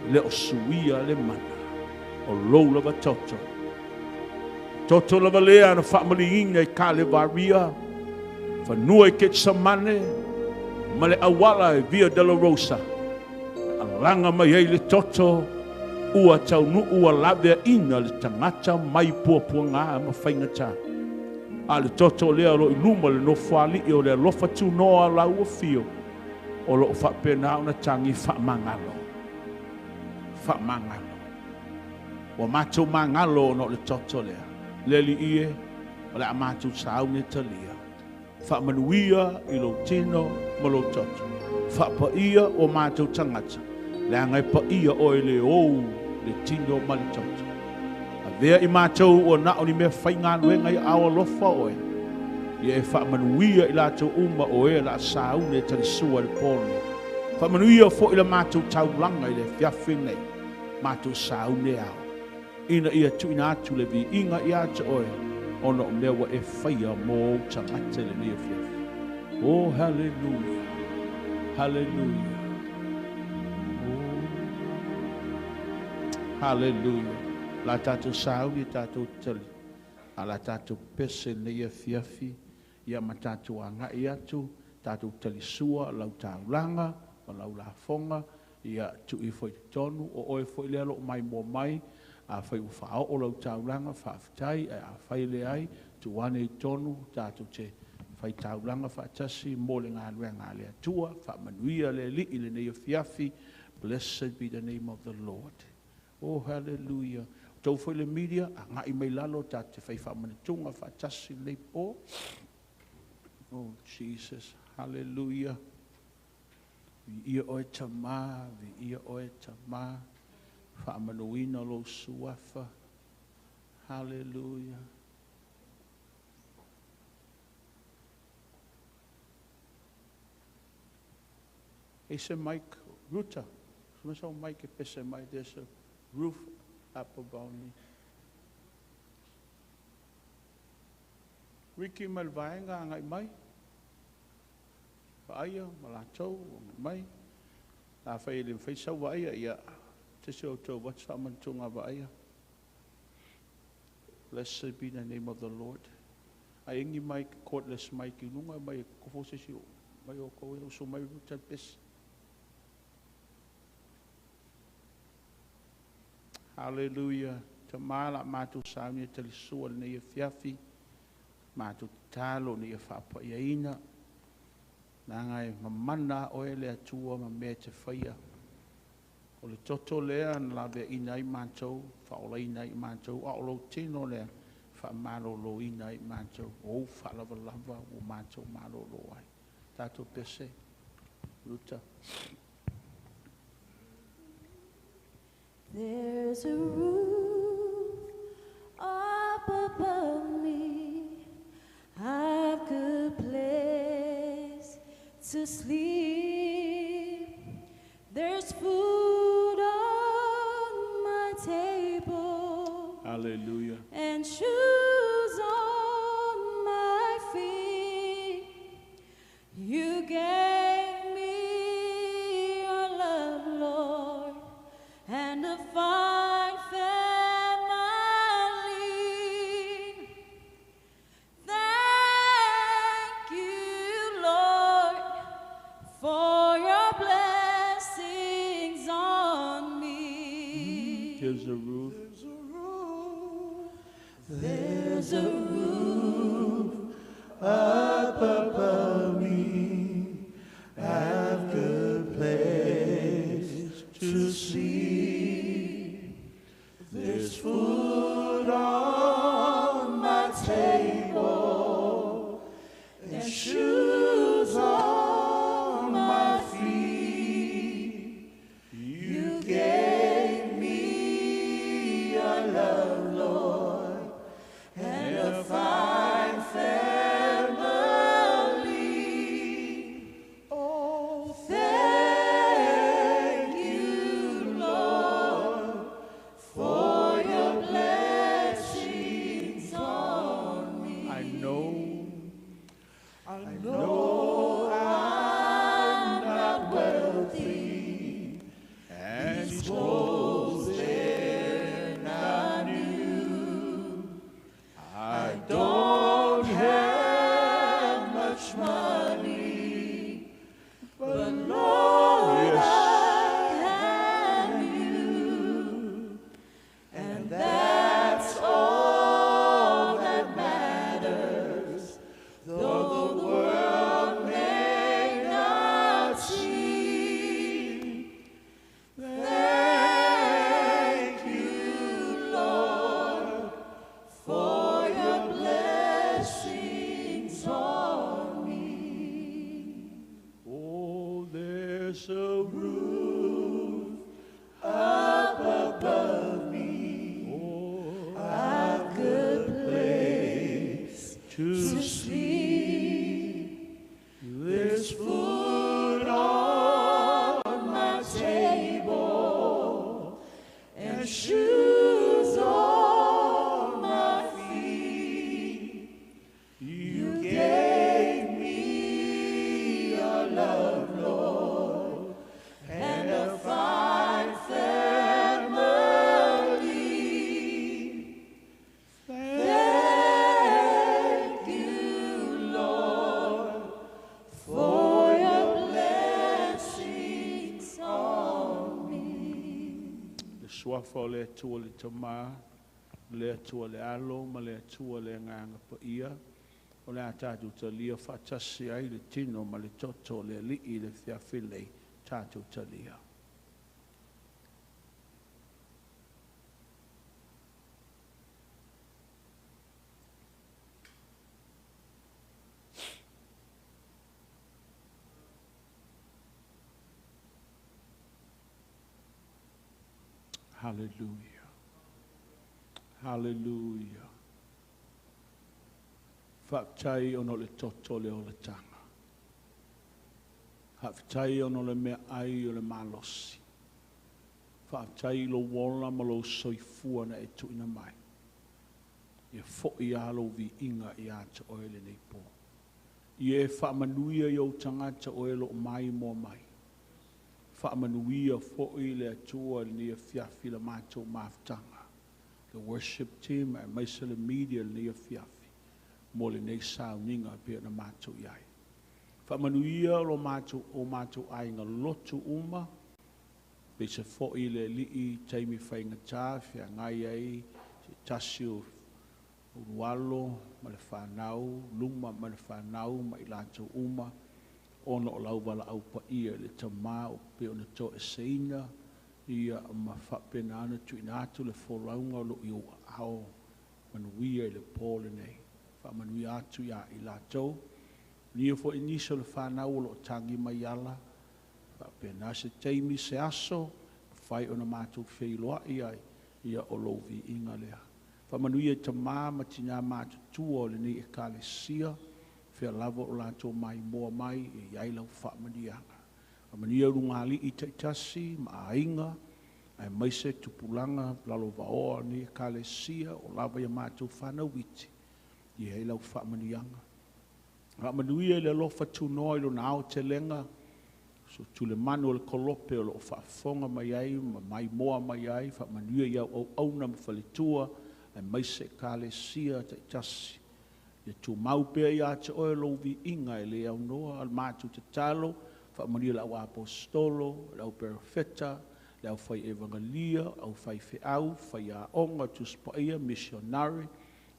Le o suia le mana. O lo lava toto. Toto lava lea na whaamaliinga i ka le varia. Whanua i Ketsamane. Ma le awala e Via Della Rosa. Alanga mai ei le toto. Ua tau nu ua lavea ina le tangata mai puapua ngā ma whaingata. A le toto lea lo i luma le no whali i o le lofa tu noa lau o fio. O lo whapena una tangi whamangalo. Whamangalo. Wa mātou mangalo no le toto lea. Leli ie, o le amatu saune talia. Whaamanuia i lo tino ma lo toto. Whaapaia o mātou tangata. Le angai paia o le ou le tino ma le toto. A vea i mātou o nao ni mea whainganuenga i awa lofa oe. Ia e whaamanuia i lātou uma o e la saune tali sua le pōne. Whaamanuia fo i la mātou taulanga i le fiafi nei. Mātou saune ao. Ina ia tuina atu le vi inga i ata oe. Ono o mewa e whaia mō tangata le nia fiafi. Oh, hallelujah. Hallelujah. Oh. Hallelujah. La tātou sauni tātou tali. A la tātou pese nia fiafi. Ia ma tātou anga i atu. Tātou tali sua, lau tāulanga, lau la fonga. Ia tu i foi tonu, o oe foi lea lo mai mō mai. A whai u whao o lau taulanga, whaafitai, a whai le ai, tu wane i tonu, tātou te whai taulanga, whaatasi, mō le ngā lua ngā lea tua, whaamanuia le li i le nei o fiafi. Blessed be the name of the Lord. Oh, hallelujah. Tau whai le media, a ngā i mai lalo, tā te whai whaamanitunga, whaatasi le po. Oh, Jesus, hallelujah. Vi ia oe tamā, vi ia oe tamā. Whaamanuina lo suafa. Hallelujah. Hey, se Mike, Ruta. So Mike, pese mai, there's a roof up above me. Ricky malvaenga ngai mai. Paia, malatou, mai. A whai le whai sau waia ia. Te seo tō what's up man tunga waia. Blessed be the name of the Lord. A ingi mai cordless mai ki nunga mai kofo se si mai o koe o so mai ruta pes. Hallelujah. Te mala mātou sauni te li sua le nei fiafi. Mātou talo nei whapa ia ina. Nā ngai mamana oe le atua ma mea te whaia. O le toto lea na lawe ina i mātou, whaola ina i mātou, a o lo tino lea, whaamalo lo ina i mātou, o whaalawa lava o mātou malo lo ai. Tātou pese, Ruta. There's a roof up above me, I've good place to sleep. There's food on my table. Hallelujah. And shoes on my feet. You gave me your love, Lord, and a fine family. Thank you, Lord, for your blessings on me. There's a roof. There's a roof up above me. I've good place to sleep. There's food on my table and shoes on my feet. You gave me your love, Lord, and a fine family. Oh, thank you, Lord, for your blessings on me. I know I'm not wealthy, and these clothes they're not new. I don't have much money, but Lord, I have you, and that's all that matters. Though the world may not see. Thank you, Lord, for your blessings on me. oh, there's a Roof up above me, oh, a good place to sleep. There's food on my table and shoes on my feet. You gave me your love, Lord, and a fine family. Thank you, Lord, for your blessings on me. le suafa o le atua le tamā, le atua le alo, ma le atua le nganga pa ia, o le tātou talia whaatasi ai le tino ma le toto le alii le whiawhilei tātou talia. Hallelujah. Hallelujah. Whaptai ono le toto le o le tanga. Whaptai ono le mea ai o le malosi. Whaptai lo wola ma lo soifua na e tuina mai. Ia fo'i alo vi inga i ata oele nei po. Ia whamanuia i au tangata oelo mai mo mai. Whaamanuia fo'i le atua le nia whiawhi la mātou maftanga. The worship team e maisa le media le nia whiawhi. Mo le nei sauninga pia na mātou iai. Whaamanuia lo mātou o mātou ainga lotu uma. Pesa fo'i le lii taimi whainga tā, whia ngai ai, se tasi o urualo, ma le whanau, luma ma le whanau, ma i lātou uma. Ono o lau wala au pa ia le tamā o pe ona to e seina ia ma whapena ana tu inatu le wholaunga lo i o ao manuia le pōle nei. Whamanuia atu ia i lātou. Nia fo inisa le whanau lo tangi mai ala. Whapena se teimi se aso, whai ona mātou wheiloa ia o lovi inga lea. Whamanuia tamā matina mātou tua le ni e kālesia. Fea lava o lātou mai moa mai e iai lau whaamanianga. A mania rungali i taitasi, ma ainga, Ai mai se tupulanga lalo vaoa ni kalesia o lava ia mātou whanawiti. I hei lau whaamanuianga. Whaamanuia le lofa tunoa ilo na ao te lenga. So tule manu le kolope o lo whaafonga mai ai, mai moa mai ai, whaamanuia iau au auna mawhalitua, ai mai se kalesia te tasi. Ia tu maupea ia te oe lo vi inga e le au noa, al mātou te talo, whaamanuia lau apostolo, lau perfeta, lau fai evangelia, au fai feau, fai a onga tu spaia, missionary,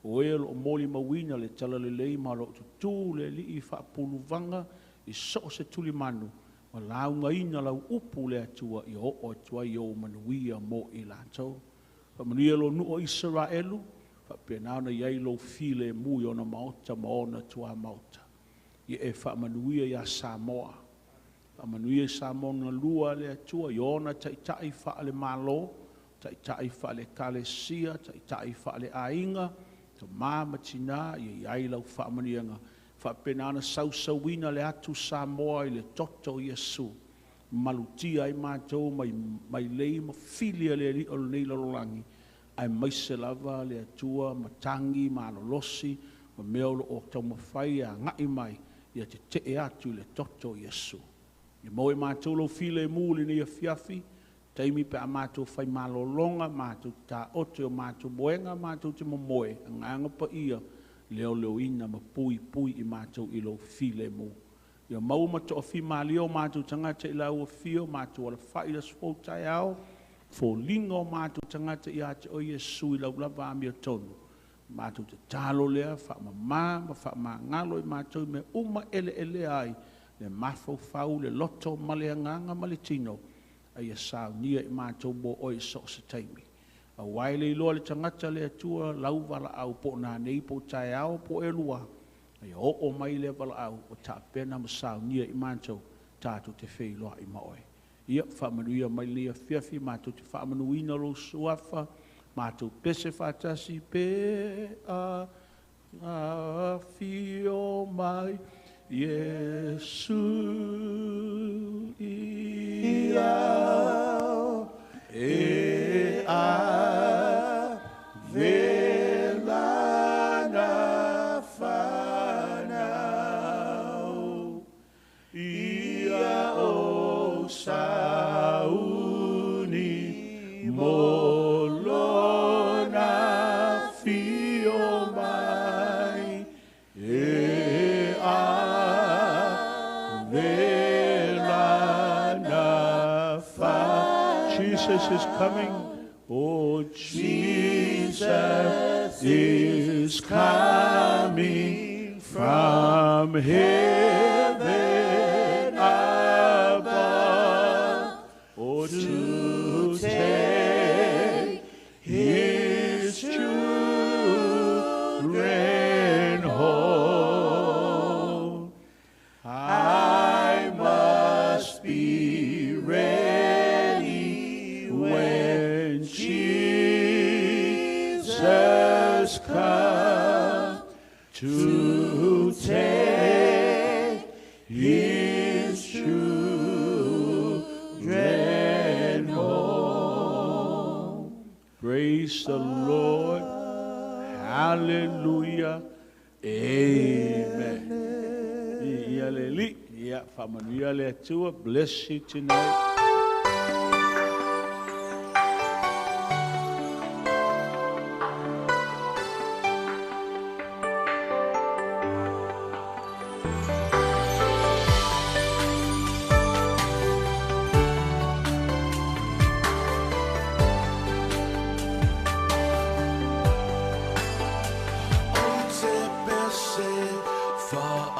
o e lo moli mawina le talalelei ma lo tutu le li I whaapulu vanga, I so se tuli manu, ma launga ina lau upu le atua I o atua I o manuia mo I lātou. Whaamanuia lo nuo Israelu, whaapenauna iai lo file mui ona maota ma ona tua maota. I e whaamanuia ia Samoa. Whaamanuia Samoa na lua le atua, I ona taitai whaale malo, taitai whaale kalesia, taitai whaale ainga, ta mama tina I ai lau whaamanuianga. Whaapenauna sausawina le atu Samoa I le toto Iesu. Malutia ai mātou mai lei ma filia le li o nei lalolangi. Ai mai se lava le atua, matangi, malolosi, ma meolo o tau mawhai a ngai mai, ia te te atu le toto Iesu. I moe mātou lo file mūli ni a fiafi, taimi pe a mātou whai malolonga, mātou ta ote o mātou moenga, mātou te momoe, a nganga pa ia, leo ina ma pui I mātou I lo file mū. Ia mau mato o fi malio mātou tangata I lau o fio, mātou ala whai la spoutai au, fo lingo mātou tangata I ate o Iesu I lau lava amia tonu. Mātou te talo lea, wha ma ngalo I mātou me uma ele ai, le mafau fau, le loto, male anganga, male tino, ai a sao nia I mātou bo oi so se taimi. A waile I loa le tangata le atua, lau wala au po nā nei po tai au po e lua. Ai o mai le wala au, o ta pena ma sao nia I mātou, tātou te whei loa I maoi. Ia whaamanuia mai lea fiafi, mātou te whaamanuina lo suafa, mātou pese whatasi, pe a fio mai, Iesu ia e a velana whanau ia o sauni molona fio mai e a Jesus is coming. Oh, Jesus is coming from heaven above. Oh, to take his children home. I must be ready when Jesus comes to take his children home. Praise the Lord. Hallelujah. Amen. Yeah, family, ATUA, bless you tonight. For